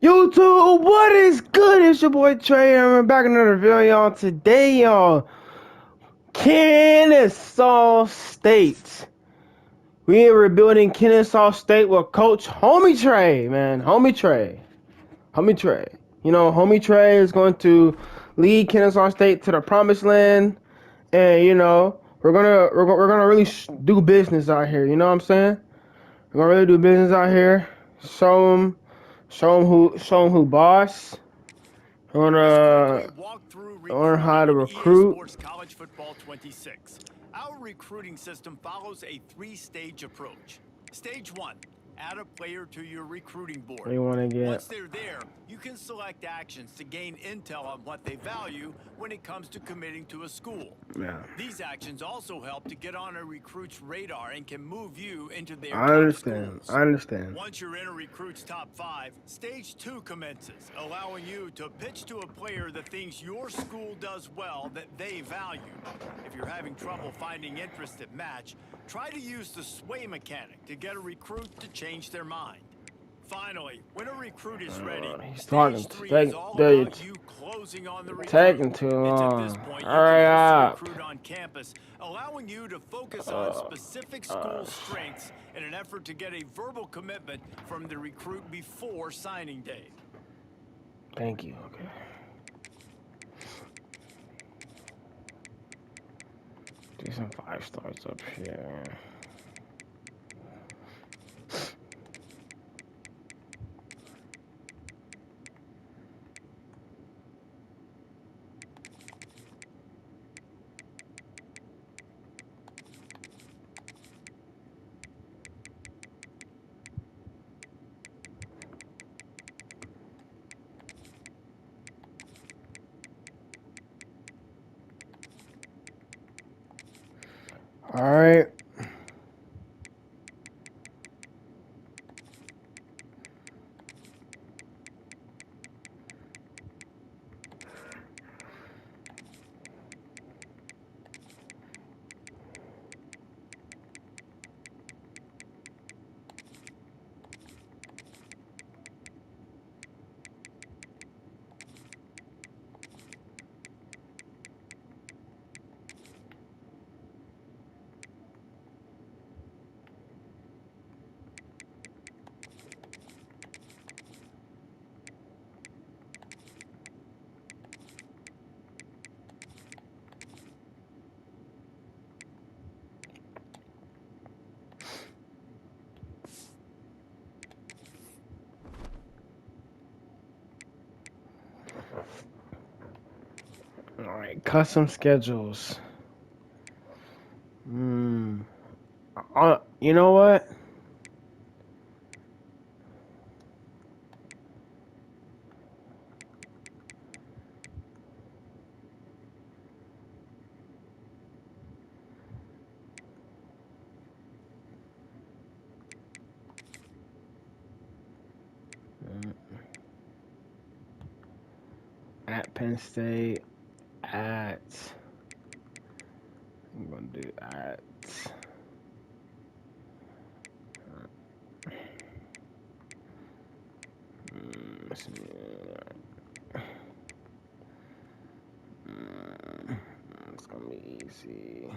YouTube, what is good? It's your boy Trey, and we're back in another video, y'all. Today, y'all, Kennesaw State. We are rebuilding Kennesaw State with Coach Homie Trey, man. Homie Trey. You know, Homie Trey is going to lead Kennesaw State to the promised land, and you know, we're gonna really do business out here. You know what I'm saying? We're gonna really do business out here. Show 'em who boss. I wanna learn how to recruit. Sports College Football 26. Our recruiting system follows a three-stage approach. Stage 1, add a player to your recruiting board. What do you want to get? Once they're there, you can select actions to gain intel on what they value when it comes to committing to a school. Yeah. These actions also help to get on a recruit's radar and can move you into their I top understand. schools. I understand. Once you're in a recruit's top 5, stage 2 commences, allowing you to pitch to a player the things your school does well that they value. If you're having trouble finding interest that match, try to use the sway mechanic to get a recruit to change their mind. Finally, when a recruit is ready, stage 3 is all about you closing on the recruit. Taking too long. It's at this point you Hurry can up. host the recruit on campus, allowing you to focus on specific school strengths in an effort to get a verbal commitment from the recruit before signing day. Thank you. Okay. Do some 5 stars up here. All right. All right. Custom schedules. You know what? At Penn State. I'm gonna do at. It's gonna be easy.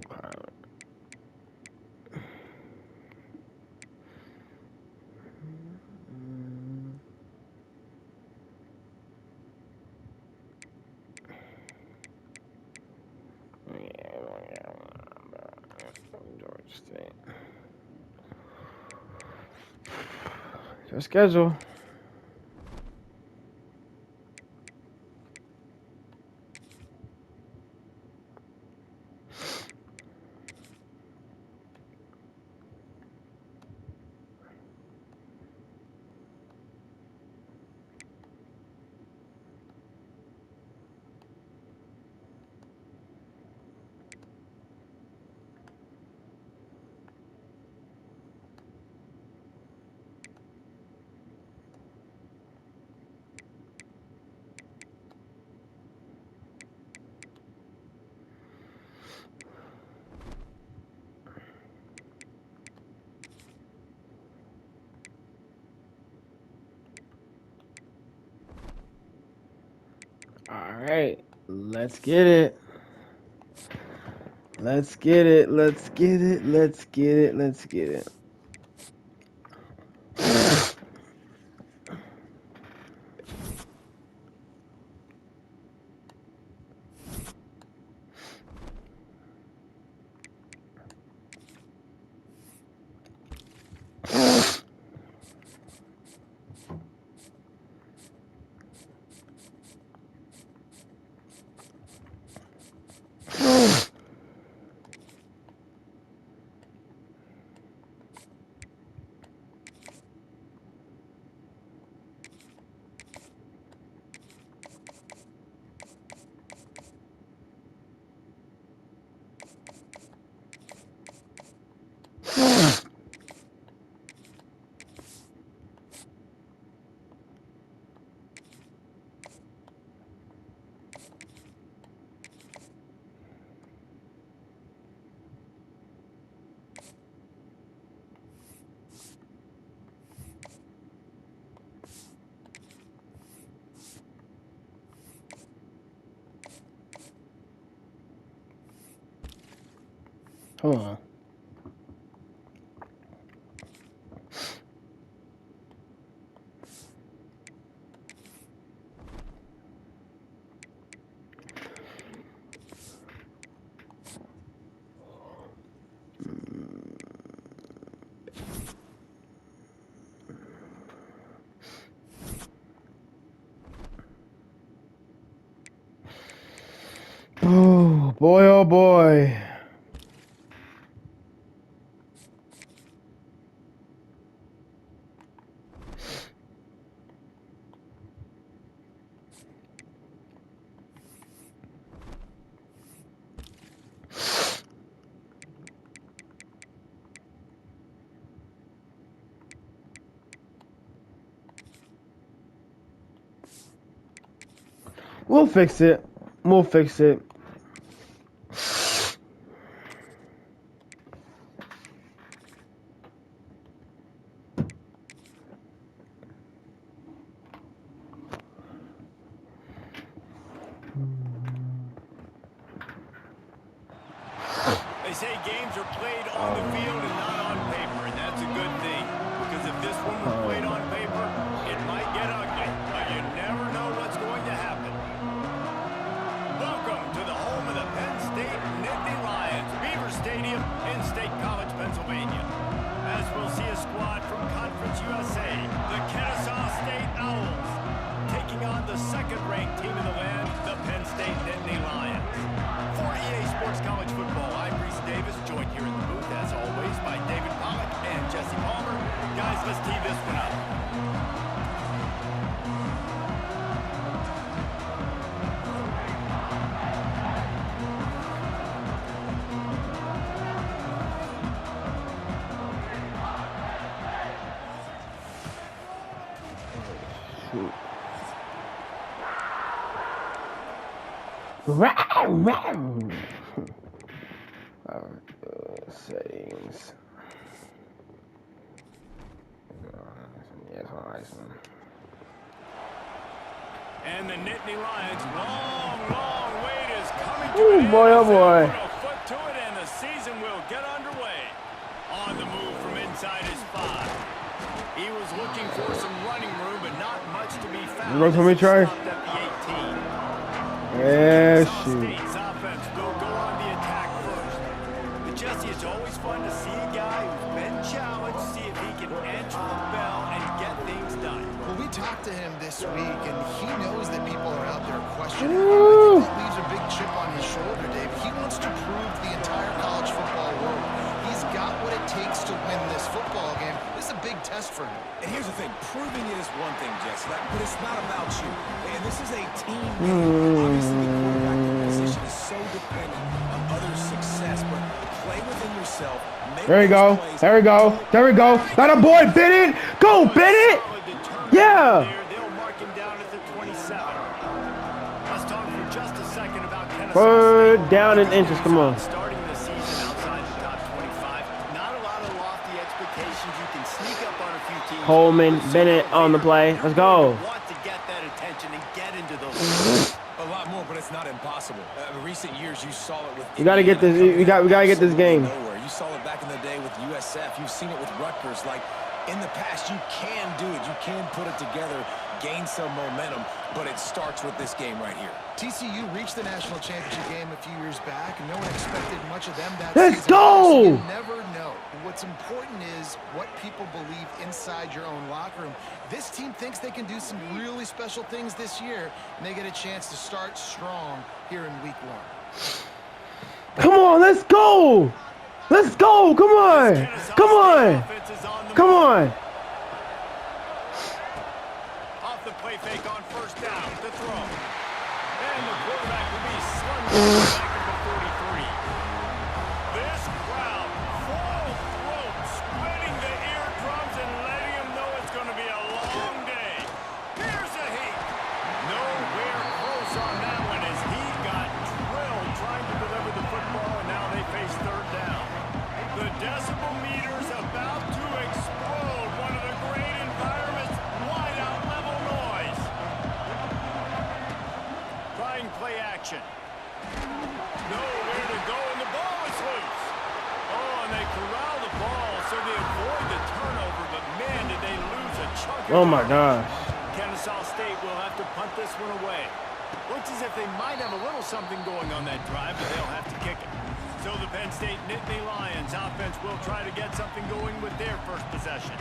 Okay. Georgia State. Your schedule. right, let's get it. Let's get it. Let's get it. Let's get it. Let's get it. Hold on. Oh boy, oh boy. We'll fix it. We'll fix it. They say games are played on the field and not on paper, and that's a good thing. Because if this one was played on paper, it might get ugly. But you never know what's going to happen. Welcome to the home of the Penn State Nittany Lions, Beaver Stadium in State College, Pennsylvania. As we'll see a squad from Conference USA, the Kennesaw State Owls, taking on the second-ranked team in the land, the Penn State Nittany Lions. For EA Sports College Football, I'm Reese Davis, joined here in the booth, as always, by David Pollack and Jesse Palmer. Guys, let's tee this one up. Settings. Yeah, it's nice one. And the Nittany Lions' long wait is coming to Ooh, an end. boy, oh boy. Put a foot to it, and the season will get underway. On the move from inside his 5. He was looking for some running room, but not much to be found. You want for me, Trey? Stopped at the 18. Yeah, Kennesaw shoot. State's offense will go on the attack first. But Jesse, it's always fun to see a guy who's been challenged, see if he can answer the bell and get things done. Well, we talked to him this week, and he knows that people are out there questioning him. I think that leaves a big chip on his shoulder, Dave. He wants to prove to the entire college football world he's got what it takes to win this football game. This is a big test for him. And here's the thing, proving it is one thing, Jesse, but it's not about you. And this is a team game. Obviously, the quarterback position is so dependent on others' success, but play within yourself. There we go. There we go. There we go. That a boy, Bennett. Go, Bennett. Yeah. They'll mark him down at the 27. Let's talk for just a second about Kennesaw Third State. down and inches. Come on. Starting the season outside the top 25. Not a lot of lofty expectations. You can sneak up on a few teams. Coleman, Bennett on the play. Let's go. Want to get that attention and get into those. A lot more it's not impossible. In recent years, you saw it with. We gotta get this. We gotta get this game. Nowhere. You saw it back in the day with USF. You've seen it with Rutgers. Like in the past, you can do it. You can put it together, gain some momentum. But it starts with this game right here. TCU reached the national championship game a few years back, and no one expected much of them that Let's season. go! You never know. What's important is what people believe inside your own locker room. This team thinks they can do some really special things this year, and they get a chance to start strong here in week 1. Come on, let's go! Let's go! Come on! Come on! Come on! Off the play fake on first down to throw. And the quarterback will be slung back at the 43. This crowd, full throat, splitting the eardrums and letting them know it's going to be a long day. Here's a heat. Nowhere close on that one as he got drilled trying to deliver the football, and now they face third down. The decibel meter's about to explode. One of the great environments, wide out level noise. Trying play action. Nowhere to go, and the ball is loose. Oh, and they corral the ball so they avoid the turnover, but man, did they lose a chunk of Oh my gosh. Kennesaw State will have to punt this one away. Looks as if they might have a little something going on that drive, but they'll have to kick it. So the Penn State Nittany Lions offense will try to get something going with their first possession.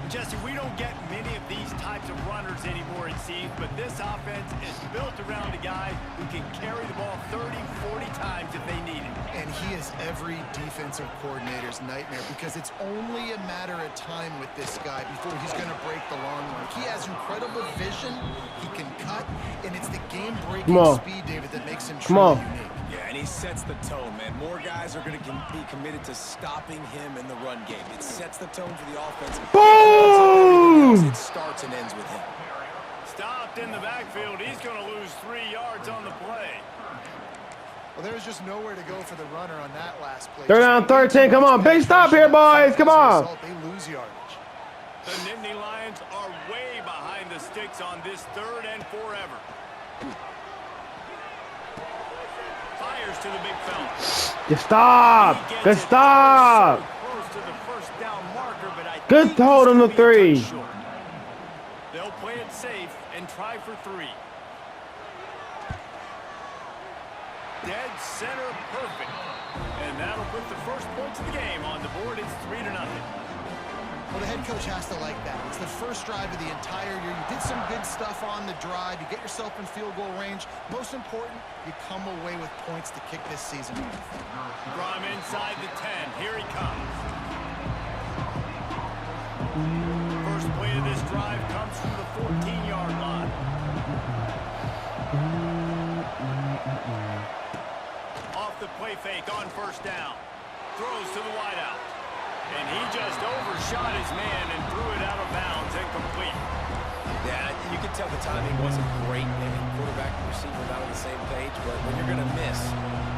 Jesse, we don't get many of these types of runners anymore, it seems, but this offense is built around a guy who can carry the ball 30, 40 times if they need it. And he is every defensive coordinator's nightmare because it's only a matter of time with this guy before he's going to break the long run. He has incredible vision, he can cut, and it's the game-breaking speed, David, that makes him truly unique. Yeah, and he sets the tone, man. More guys are going to be committed to stopping him in the run game. It sets the tone for the offense. Boom! It starts and ends with him. Stopped in the backfield. He's going to lose 3 yards on the play. Well, there's just nowhere to go for the runner on that last play. They're down 13. Come on, big stop here, boys. Come on. They lose yardage. The Nittany Lions are way behind the sticks on this third and forever. Fires to the big fella. Good stop. Good stop. Close to the first down marker, but I Good think hold on the he's gonna be a 3. touch short. They'll play it safe and try for 3. Dead center perfect. And that'll put the first points of the game on the board. It's 3-0. Well, the head coach has to like that. It's the first drive of the entire year. You did some good stuff on the drive. You get yourself in field goal range. Most important, you come away with points to kick this season off. From inside the 10. Here he comes. First play of this drive comes from the 14-yard line. Off the play fake on first down. Throws to the wideout. And he just overshot his man and threw it out of bounds and complete. Yeah, you can tell the timing wasn't great. Maybe quarterback and receiver not on the same page, but when you're going to miss,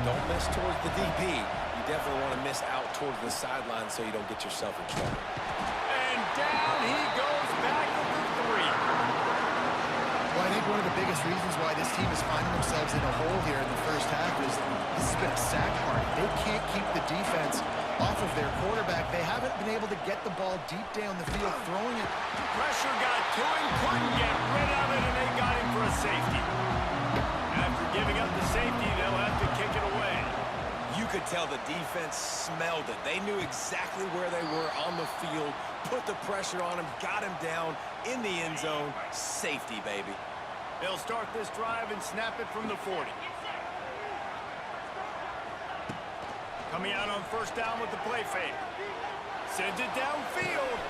don't miss towards the DP. You definitely want to miss out towards the sideline so you don't get yourself in trouble. And down he goes back over 3. Well, I think one of the biggest reasons why this team is finding themselves in a hole here in the first half is this has been a sack party. They can't keep the defense off of their quarterback. They haven't been able to get the ball deep down the field, throwing it. Pressure got to him, couldn't get rid of it, and they got him for a safety. After giving up the safety, they'll have to kick it away. You could tell the defense smelled it. They knew exactly where they were on the field, put the pressure on him, got him down in the end zone. Safety, baby. They'll start this drive and snap it from the 40. Coming out on first down with the play fake. Sends it downfield.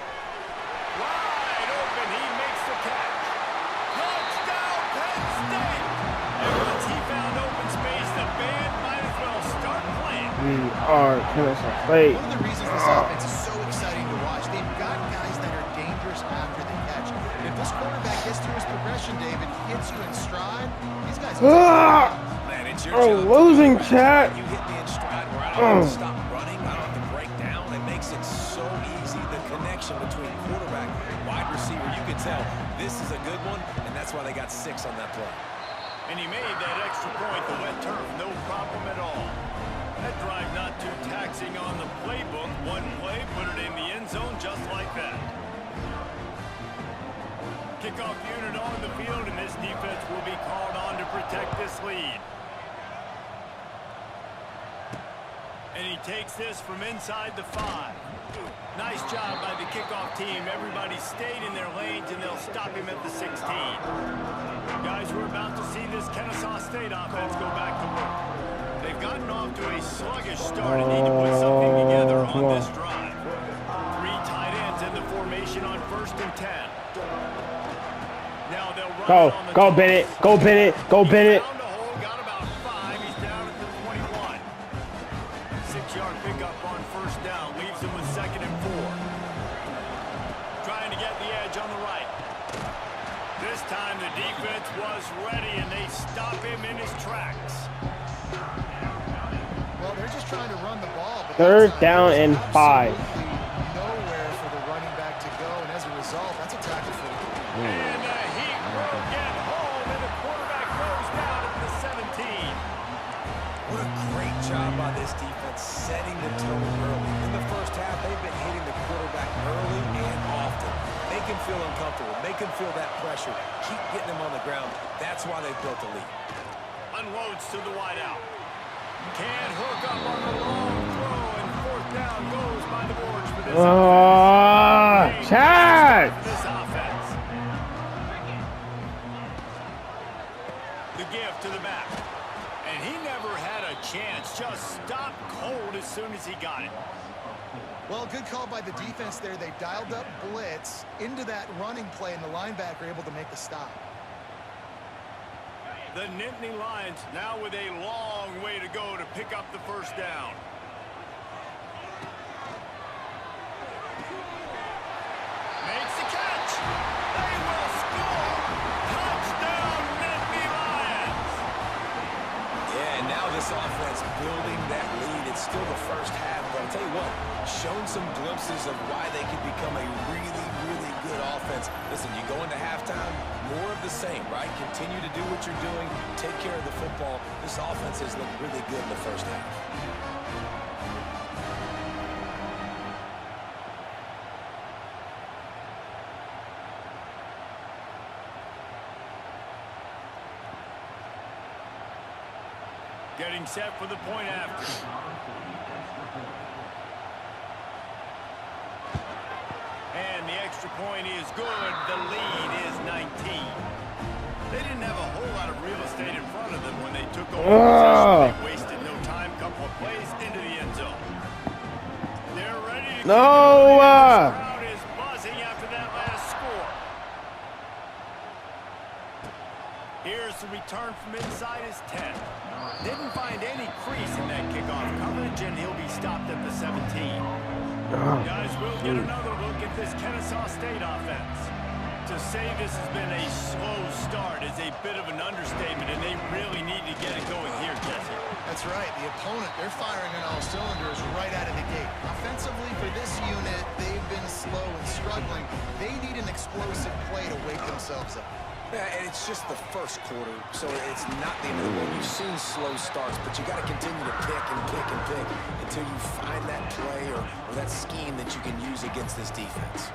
Wide open, he makes the catch. Touchdown, Penn State! And once he found open space, the band might as well start playing. We are Kennesaw State. One of the reasons this offense is so exciting to watch, they've got guys that are dangerous after the catch. And if this quarterback gets through his progression, David, hits you in stride, these guys Man, it's your job. Losing, chat. You hit me in stride where I don't have to stop running. I don't have to break down. It makes it so easy. The connection between quarterback and wide receiver, you can tell this is a good one, and that's why they got 6 on that play. And he made that extra point, the wet turf, no problem at all. That drive not too taxing on the playbook. One play, put it in the end zone just like that. Kickoff unit on the field, and this defense will be called on to protect this lead. And he takes this from inside the 5. Nice job by the kickoff team. Everybody stayed in their lanes, and they'll stop him at the 16. Guys, we're about to see this Kennesaw State offense go back to work. They've gotten off to a sluggish start and need to put something together on this drive. 3 tight ends in the formation on 1st and 10. Now they'll run on the go Bennett, go Bennett, go Bennett. Found a hole, got about 5. He's down at the 21. 6-yard pickup on 1st down, leaves him with 2nd and 4. Trying to get the edge on the right. This time the defense was ready and they stop him in his tracks. Well, they're just trying to run the ball. But 3rd down and 5. Nowhere for the running back to go, and as a result, that's a tackle for him. And the heat will get home, and the quarterback goes down at the 17. What a great job by this defense setting the tone early. In the first half, they've been hitting the quarterback early and often. Make him feel uncomfortable. Make him feel that pressure. Keep getting him on the ground. That's why they've built the lead. Unloads to the wide out. Can't hook up on the long throw, and 4th down goes by the boards for this offense. Chad! This offense. The give to the back. And he never had a chance. Just stopped cold as soon as he got it. Well, good call by the defense there. They dialed up blitz into that running play, and the linebacker able to make the stop. The Nittany Lions now with a long way to go to pick up the 1st down. Makes the catch. They will score. Touchdown, Nittany Lions. Yeah, and now this offense building that lead. It's still the first half, but I'll tell you what, shown some glimpses of why they could become a really, really good offense. Listen, you go into halftime, more of the same, right? Continue to do what you're doing, take care of the football. This offense has looked really good in the first half. Getting set for the point after. And the extra point is good. The lead is 19. They didn't have a whole lot of real estate in front of them when they took over possession. They wasted no time. Couple of plays into the end zone. They're ready to No! The crowd is buzzing after that last score. Here's the return from inside his 10. Didn't find any crease in that kickoff coverage, and he'll be stopped at the 17. Guys, we'll get another look at this Kennesaw State offense. To say this has been a slow start is a bit of an understatement, and they really need to get it going here, Jesse. That's right. The opponent, they're firing on all cylinders right out of the gate. Offensively, for this unit, they've been slow and struggling. They need an explosive play to wake themselves up. Yeah, and it's just the first quarter, so it's not the end of the world. You've seen slow starts, but you got to continue to pick and pick and pick until you find that play or that scheme that you can use against this defense.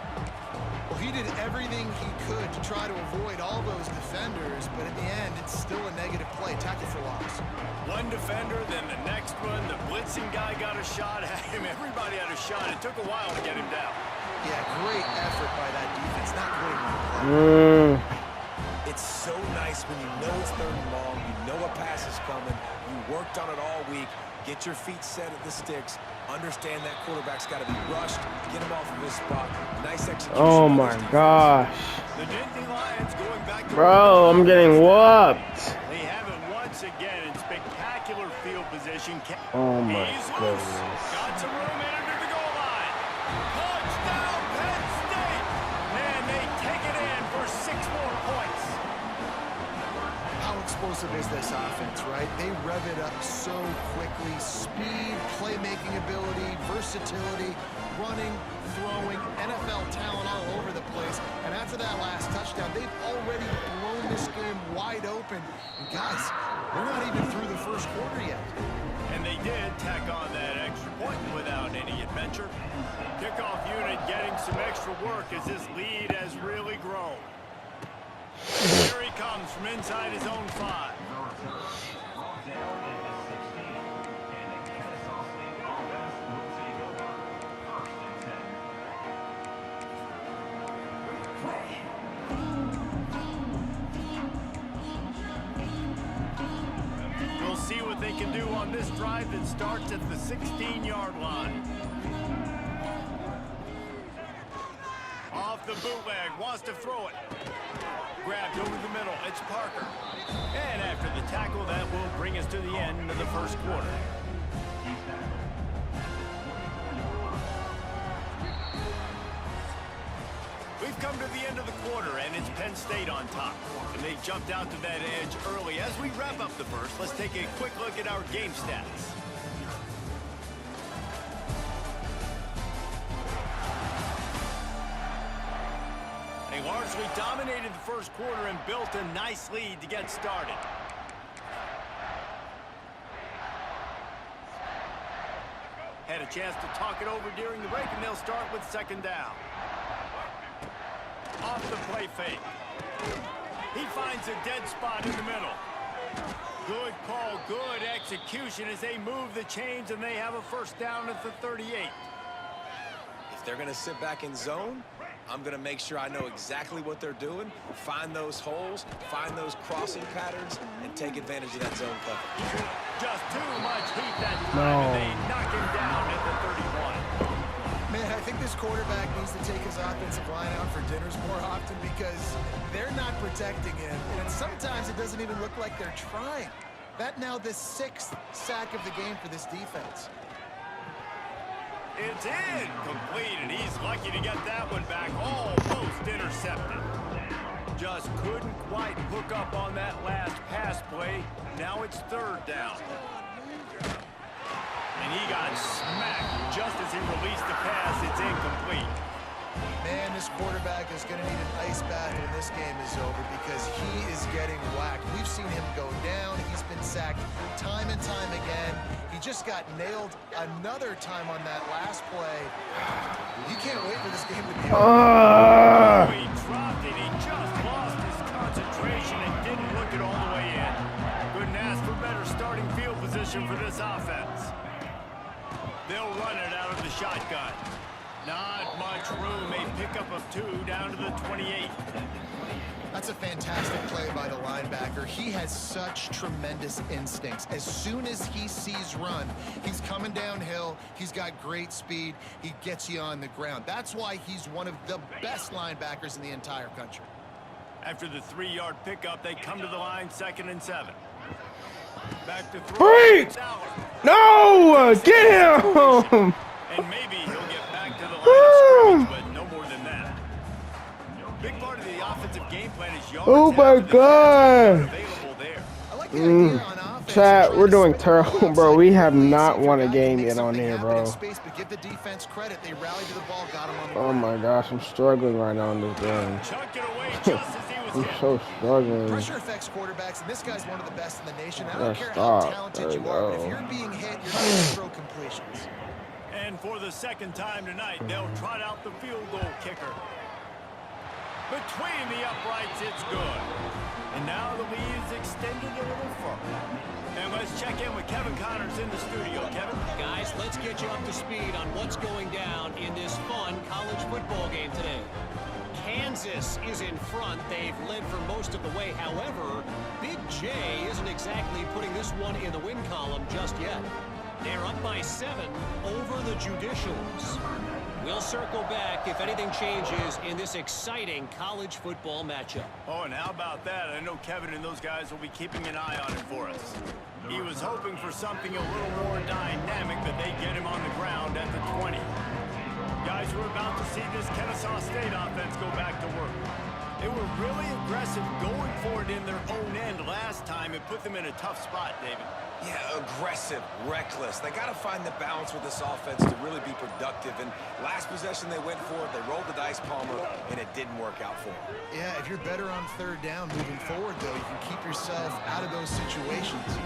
Well, he did everything he could to try to avoid all those defenders, but at the end, it's still a negative play. Tackle for loss. One defender, then the next one. The blitzing guy got a shot at him. Everybody had a shot. It took a while to get him down. Yeah, great effort by that defense. Not great on the play. It's so nice when you know it's 3rd and long, you know a pass is coming, you worked on it all week, get your feet set at the sticks, understand that quarterback's got to be rushed, get him off of his spot. Nice execution. Oh my gosh. The Nittany Lions going back to Bro, I'm getting whooped. They have it once again in spectacular field position. Oh my He's loose. goodness. Got some room in under the goal line. Touchdown, Penn State. Man, they take it in for 6 more points. How explosive is this offense, right? They rev it up so quickly. Speed, playmaking ability, versatility, running, throwing NFL talent all over the place. And after that last touchdown, they've already blown this game wide open. And guys, we're not even through the first quarter yet. And they did tack on that extra point without any adventure. Kickoff unit getting some extra work as this lead has really grown. Here he comes from inside his own 5. We'll see what they can do on this drive that starts at the 16-yard line. Off the bootleg, wants to throw it. Grabbed over the middle, it's Parker. And after the tackle, that will bring us to the end of the first quarter. We've come to the end of the quarter, and it's Penn State on top. And they jumped out to that edge early. As we wrap up the first, let's take a quick look at our game stats. They largely dominated the first quarter and built a nice lead to get started. Had a chance to talk it over during the break, and they'll start with second down. Off the play fake. He finds a dead spot in the middle. Good call, good execution as they move the chains, and they have a first down at the 38. If they're going to sit back in zone, I'm going to make sure I know exactly what they're doing, find those holes, find those crossing patterns, and take advantage of that zone cover. Just too much heat that time, and they knock him down at the 31. Man, I think this quarterback needs to take his offensive line out for dinners more often because they're not protecting him. And sometimes it doesn't even look like they're trying. That now the 6th sack of the game for this defense. It's incomplete, and he's lucky to get that one back. Almost intercepted. Just couldn't quite hook up on that last pass play. Now it's third down. And he got smacked just as he released the pass. It's incomplete. Man, this quarterback is going to need an ice bath when this game is over because he is getting whacked. We've seen him go down. He's been sacked time and time again. He just got nailed another time on that last play. You can't wait for this game to be over. He dropped it. He just lost his concentration and didn't look it all the way in. Couldn't ask for better starting field position for this offense. They'll run it out of the shotgun. Not much room. A pickup of 2 down to the 28. That's a fantastic play by the linebacker. He has such tremendous instincts. As soon as he sees run, he's coming downhill. He's got great speed. He gets you on the ground. That's why he's one of the best linebackers in the entire country. After the 3-yard pickup, they come to the line, 2nd and 7. Back to throw. No! Get him! And maybe he'll get back to the line of scrimmage, but no more than that. Big part of the offensive game plan is yards. Oh my God! Available there. I like the idea on offense. Chat, we're doing terrible, bro. We have not won a game yet on here, bro. Space, but give the defense credit. They rallied to the ball, got him on the Oh my gosh, I'm struggling right now in this game. Chuck it away just as he was I'm hit. so struggling. Pressure affects quarterbacks, and this guy's one of the best in the nation. I don't Yeah, care how stop. talented There you we are, but go. if you're being hit, you're not going to throw completions. And for the second time tonight, they'll trot out the field goal kicker. Between the uprights, it's good. And now the lead is extended a little further. And let's check in with Kevin Connors in the studio. Kevin? Guys, let's get you up to speed on what's going down in this fun college football game today. Kansas is in front. They've led for most of the way. However, Big J isn't exactly putting this one in the win column just yet. They're up by 7 over the Judicials. We'll circle back if anything changes in this exciting college football matchup. Oh, and how about that? I know Kevin and those guys will be keeping an eye on him for us. He was hoping for something a little more dynamic, but they get him on the ground at the 20. Guys, we're about to see this Kennesaw State offense go back to work. They were really aggressive going for it in their own end last time. It put them in a tough spot, David. Yeah, aggressive, reckless. They got to find the balance with this offense to really be productive. And last possession they went for it, they rolled the dice, Palmer, and it didn't work out for them. Yeah, if you're better on third down moving forward, though, you can keep yourself out of those situations.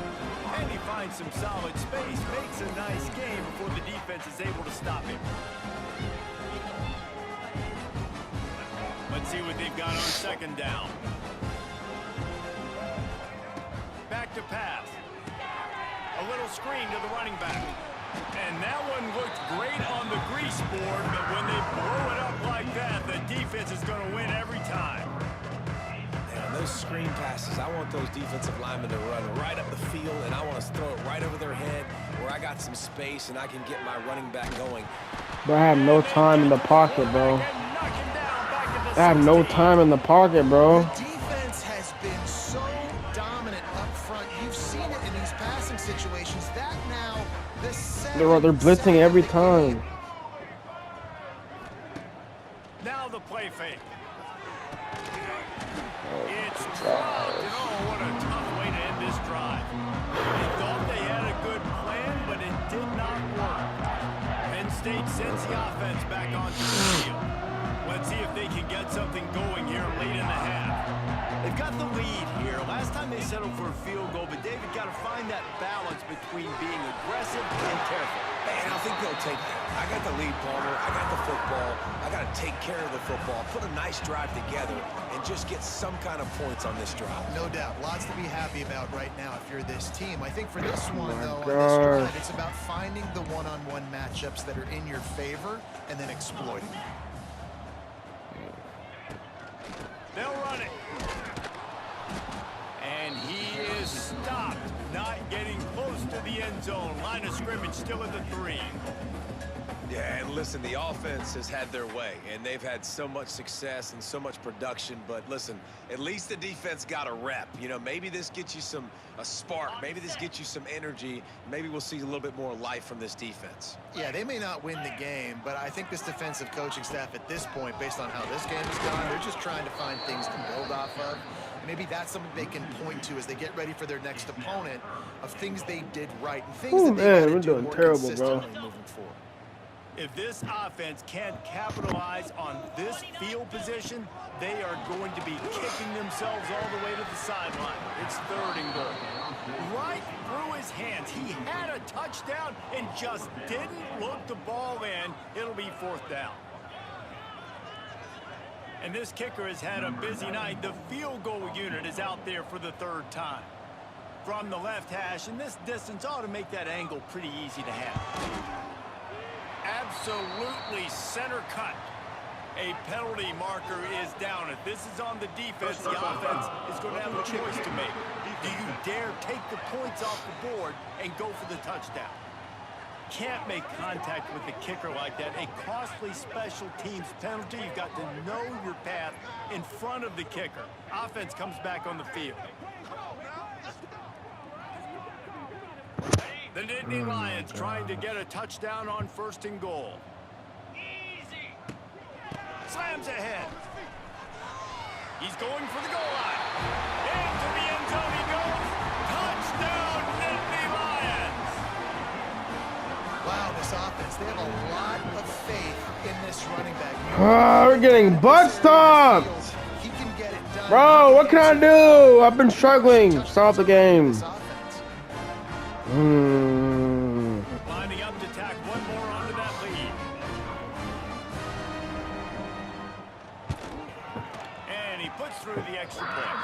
And he finds some solid space, makes a nice game before the defense is able to stop him. Let's see what they've got on second down. Back to pass. A little screen to the running back. And that one looked great on the grease board, but when they blow it up like that, the defense is going to win every time. And on those screen passes, I want those defensive linemen to run right up the field, and I want to throw it right over their head where I got some space and I can get my running back going. Bro, I have no time in the pocket, bro. I have no time in the pocket, bro. The defense has been so dominant up front. You've seen it in these passing situations. That now, They're blitzing every time. Now the play fake. It's dropped. And oh, what a tough way to end this drive. They thought they had a good plan, but it did not work. Penn State sends the offense back onto the field. Let's see if they can get something going here late in the half. They've got the lead here. Last time they settled for a field goal, but David got to find that balance between being aggressive and careful. And I think they'll take that. I got the lead, Palmer. I got the football. I got to take care of the football, put a nice drive together, and just get some kind of points on this drive. No doubt. Lots to be happy about right now if you're this team. I think for this one, though, God. on this drive, it's about finding the one-on-one matchups that are in your favor and then exploiting them. They'll run it. And he is stopped, not getting close to the end zone. Line of scrimmage still at the 3. Yeah, and listen, the offense has had their way, and they've had so much success and so much production. But listen, at least the defense got a rep. You know, maybe this gets you a spark. Maybe this gets you some energy. Maybe we'll see a little bit more life from this defense. Yeah, they may not win the game, but I think this defensive coaching staff at this point, based on how this game has gone, they're just trying to find things to build off of. Maybe that's something they can point to as they get ready for their next opponent of things they did right and things that they gotta do more consistently moving forward. If this offense can't capitalize on this field position, they are going to be kicking themselves all the way to the sideline. It's 3rd and goal. Right through his hands. He had a touchdown and just didn't look the ball in. It'll be 4th down. And this kicker has had a busy night. The field goal unit is out there for the 3rd time. From the left hash, and this distance ought to make that angle pretty easy to have. Absolutely center cut. A penalty marker is down. If this is on the defense, the offense is going to have a choice to make. Do you dare take the points off the board and go for the touchdown? Can't make contact with the kicker like that. A costly special teams penalty. You've got to know your path in front of the kicker. Offense comes back on the field. The Nittany Lions trying to get a touchdown on 1st and goal. Easy. Slams ahead. He's going for the goal line. Into the end zone he goes. Touchdown, Nittany Lions. Wow, this offense, they have a lot of faith in this running back. We're getting butt stomped. He can get it done. Bro, what can I do? I've been struggling. Stop the game. Lining up to tack one more onto that lead. And he puts through the extra point.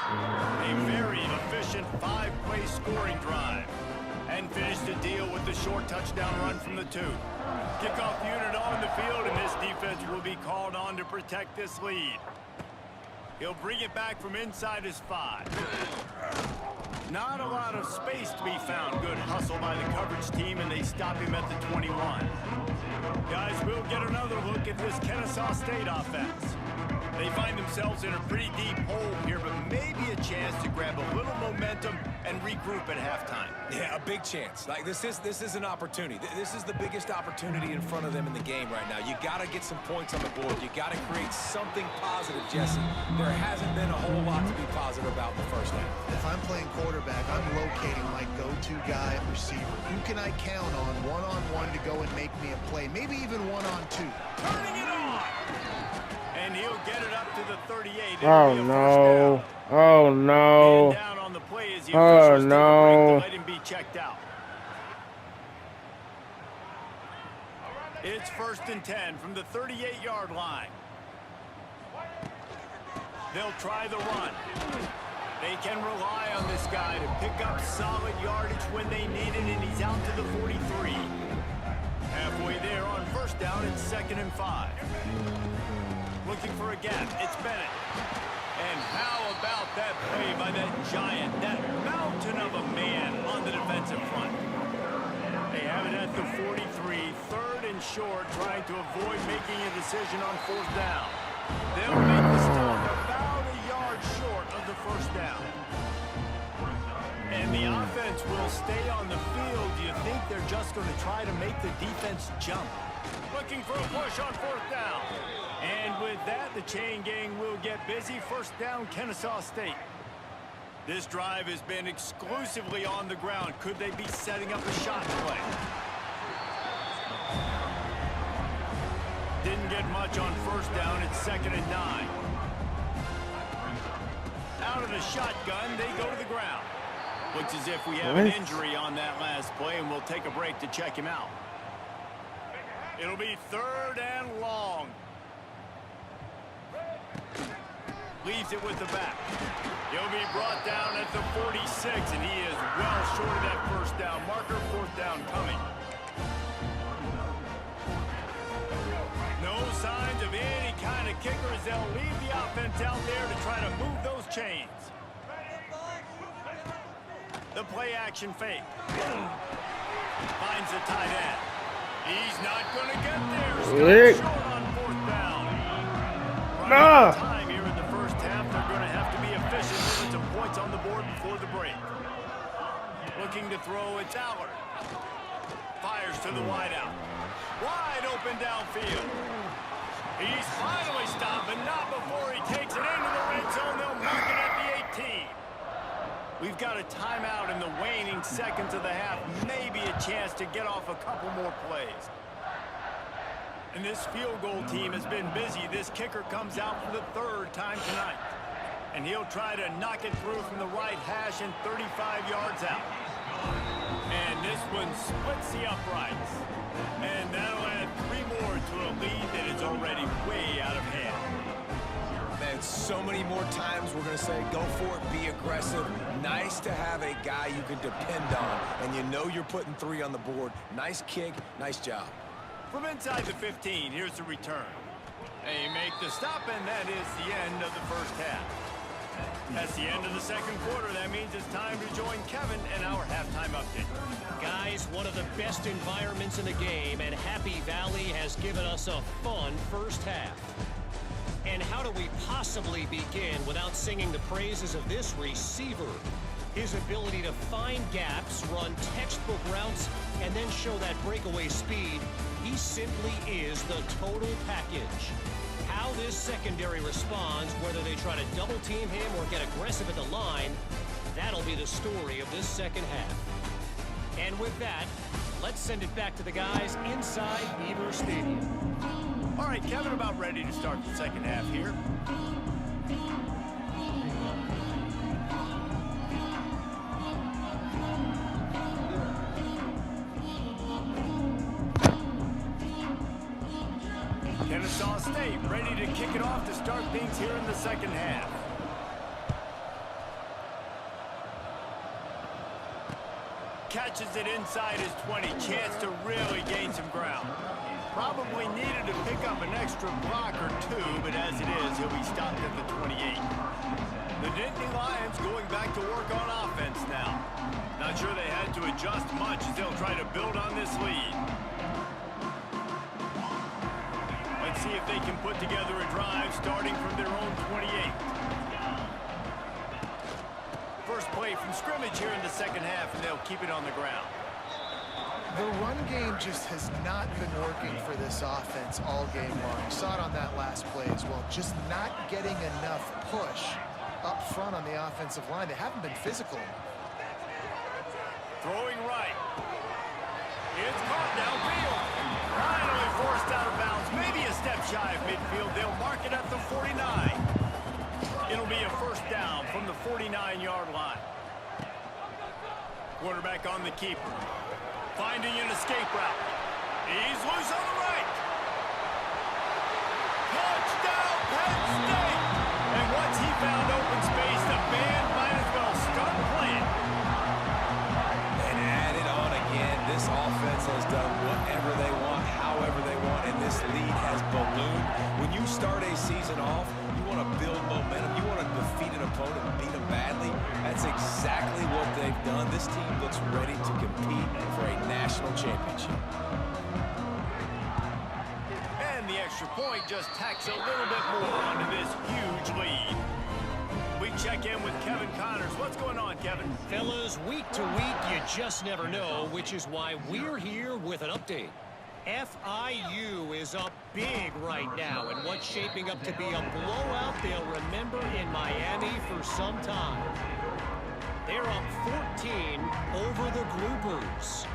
A very efficient 5-play scoring drive. And finished the deal with the short touchdown run from the 2. Kickoff unit on the field, and this defense will be called on to protect this lead. He'll bring it back from inside his 5. Not a lot of space to be found. Good hustle by the coverage team, and they stop him at the 21. Guys, we'll get another look at this Kennesaw State offense. They find themselves in a pretty deep hole here, but maybe a chance to grab a little momentum and regroup at halftime. Yeah, a big chance. Like this is an opportunity. This is the biggest opportunity in front of them in the game right now. You got to get some points on the board. You got to create something positive, Jesse. There hasn't been a whole lot to be positive about in the first half. If I'm playing quarterback, I'm locating my go-to guy at receiver. Who can I count on one-on-one to go and make me a play? Maybe even one-on-two. Turning it on! And he'll get it up to the 38. Oh no. Oh no. Down on the play as the Oh officials take a break no. to let him be checked out. It's 1st and 10 from the 38-yard line. They'll try the run. They can rely on this guy to pick up solid yardage when they need it, and he's out to the 43. Halfway there on 1st down, it's 2nd and 5. Looking for a gap, it's Bennett. And how about that play by that giant, that mountain of a man on the defensive front? They have it at the 43, 3rd and short, trying to avoid making a decision on 4th down. They'll make the stop about a yard short of the 1st down. And the offense will stay on the field. Do you think they're just going to try to make the defense jump? Looking for a push on 4th down. And with that, the chain gang will get busy. 1st down, Kennesaw State. This drive has been exclusively on the ground. Could they be setting up a shot play? Didn't get much on 1st down. It's 2nd and 9. Out of the shotgun, they go to the ground. Looks as if we have an injury on that last play, and we'll take a break to check him out. It'll be 3rd and long. Leaves it with the back. He'll be brought down at the 46, and he is well short of that 1st down marker. 4th down coming. No signs of any kind of kicker as they'll leave the offense out there to try to move those chains. The play action fake. Finds the tight end. He's not going to get there. Short on 4th down. Running out of time here in the 1st half. They're going to have to be efficient with some points on the board before the break. Looking to throw, it's Allard. Fires to the wideout. Wide open downfield. He's finally stopped, but not before he takes it into the red zone. They'll mark it at the 18. We've got a timeout in the waning seconds of the half. Maybe a chance to get off a couple more plays. And this field goal team has been busy. This kicker comes out for the 3rd time tonight. And he'll try to knock it through from the right hash and 35 yards out. And this one splits the uprights. And that'll add 3 more to a lead that is already way out of hand. Man, so many more times we're going to say, go for it, be aggressive. Nice to have a guy you can depend on, and you know you're putting 3 on the board. Nice kick, nice job. From inside the 15, here's the return. They make the stop, and that is the end of the 1st half. That's the end of the 2nd quarter. That means it's time to join Kevin and our halftime update. Guys, one of the best environments in the game, and Happy Valley has given us a fun 1st half. And how do we possibly begin without singing the praises of this receiver? His ability to find gaps, run textbook routes, and then show that breakaway speed. He simply is the total package. How this secondary responds, whether they try to double team him or get aggressive at the line, that'll be the story of this 2nd half. And with that, let's send it back to the guys inside Beaver Stadium. All right, Kevin, about ready to start the 2nd half here. Kennesaw State ready to kick it off to start things here in the 2nd half. Catches it inside his 20. Chance to really gain some ground. Probably needed to pick up an extra block or 2, but as it is, he'll be stopped at the 28. The Nittany Lions going back to work on offense now. Not sure they had to adjust much as they'll try to build on this lead. Let's See if they can put together a drive starting from their own 28. First play from scrimmage here in the second half, and they'll keep it on the ground. The run game just has not been working for this offense all game long. You saw it on that last play as well. Just not getting enough push up front on the offensive line. They haven't been physical enough. Throwing right. It's caught downfield. Finally forced out of bounds. Maybe a step shy of midfield. They'll mark it at the 49. It'll be a first down from the 49-yard line. Quarterback on the keeper. Finding an escape route. He's loose on the right. Touchdown, Penn State! And once he found open space, the band might as well start playing. And add it on again. This offense has done whatever they want, however they want, and this lead has ballooned. When you start a season off, you want to build momentum. You want to defeat an opponent and beat them badly. That's exactly what they've done. This team looks ready to compete for a national championship. And the extra point just tacks a little bit more onto this huge lead. We check in with Kevin Connors. What's going on, Kevin? Fellas, week to week, you just never know, which is why we're here with an update. FIU is up big right now, and what's shaping up to be a blowout they'll remember in Miami for some time. They're up 14 over the Groupers.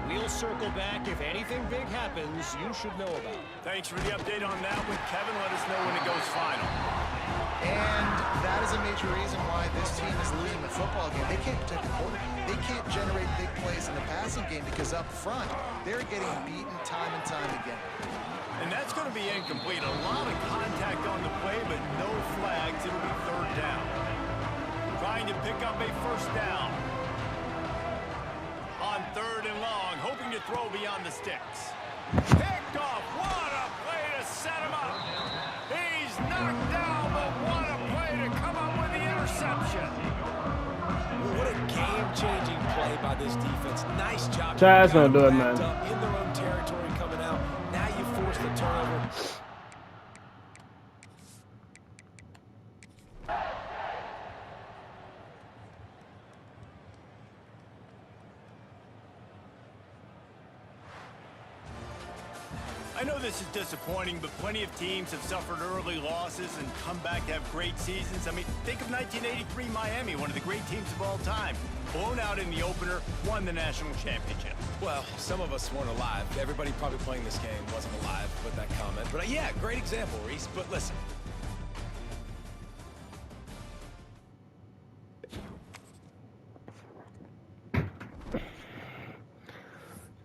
We'll circle back. If anything big happens, you should know about it. Thanks for the update on that one, Kevin. Let us know when it goes final. And that is a major reason why this team is losing the football game. They can't protect the quarterback. They can't generate big plays in the passing game because up front, they're getting beaten time and time again. And that's going to be incomplete. A lot of contact on the play, but no flags. It'll be third down. Trying to pick up a first down. On third and long, hoping to throw beyond the sticks. Picked off. What a play to set him up. He's knocked down, but what a play to come up with the interception. What a game-changing play by this defense. Nice job. Chad's gonna do it, man. In their own territory coming out. Now you force the turnover. I know this is disappointing, but plenty of teams have suffered early losses and come back to have great seasons. I mean, think of 1983 Miami, one of the great teams of all time. Blown out in the opener, won the national championship. Well, some of us weren't alive. Everybody probably playing this game wasn't alive with that comment. But yeah, great example, Reese. But listen.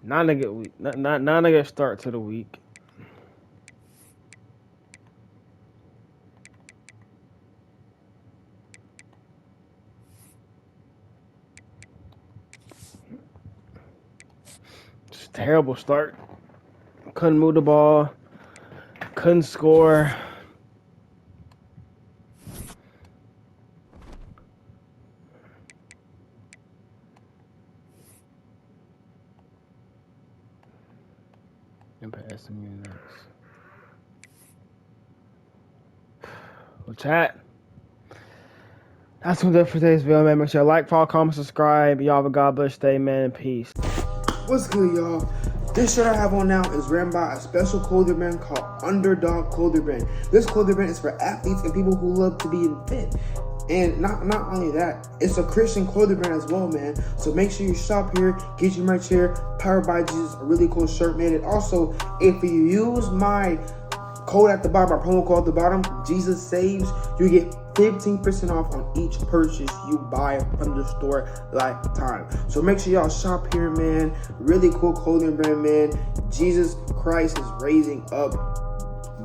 Not a good week. Not a good start to the week. Just a terrible start. Couldn't move the ball. Couldn't score. Passing units. Well, chat. That's gonna do it for today's video, man. Make sure you like, follow, comment, subscribe. Y'all have a God bless day, man, and peace. What's good, y'all? This shirt I have on now is ran by a special clothing brand called Underdog Clothing Brand. This clothing brand is for athletes and people who love to be fit. And not only that, it's a Christian clothing brand as well, man. So make sure you shop here, get your merch here. Powered by Jesus, a really cool shirt, man. And also, if you use my code at the bottom, my promo code at the bottom, Jesus Saves, you get 15% off on each purchase you buy from the store lifetime. So make sure y'all shop here, man. Really cool clothing brand, man. Jesus Christ is raising up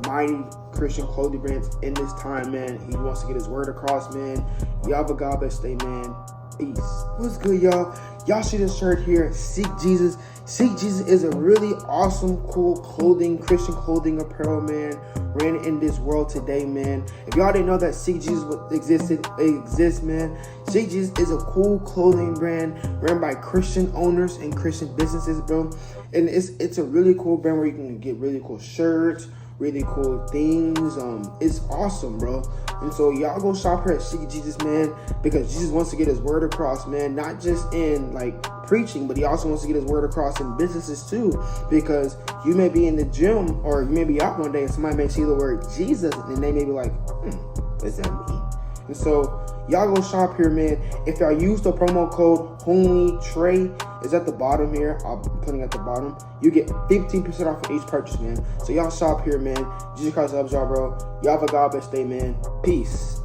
mighty Christian clothing brands in this time, man. He wants to get his word across, man. Y'all have a God bless day, man. Peace. What's good, y'all? Y'all see this shirt here, Seek Jesus. Seek Jesus is a really awesome, cool clothing, Christian clothing apparel, man, ran in this world today, man. If y'all didn't know that Seek Jesus exists, man. Seek Jesus is a cool clothing brand ran by Christian owners and Christian businesses, bro. And it's a really cool brand where you can get really cool shirts, really cool things. It's awesome, bro. And so y'all go shop here at Seek Jesus, man, because Jesus wants to get his word across, man, not just in like preaching, but he also wants to get his word across in businesses too, because you may be in the gym or you may be out one day and somebody may see the word Jesus and they may be like, what does that mean? And so y'all go shop here, man. If y'all use the promo code HOMIETRAY, is at the bottom here. I'm putting it at the bottom. You get 15% off of each purchase, man. So y'all shop here, man. Jesus Christ loves y'all, bro. Y'all have a God bless day, man. Peace.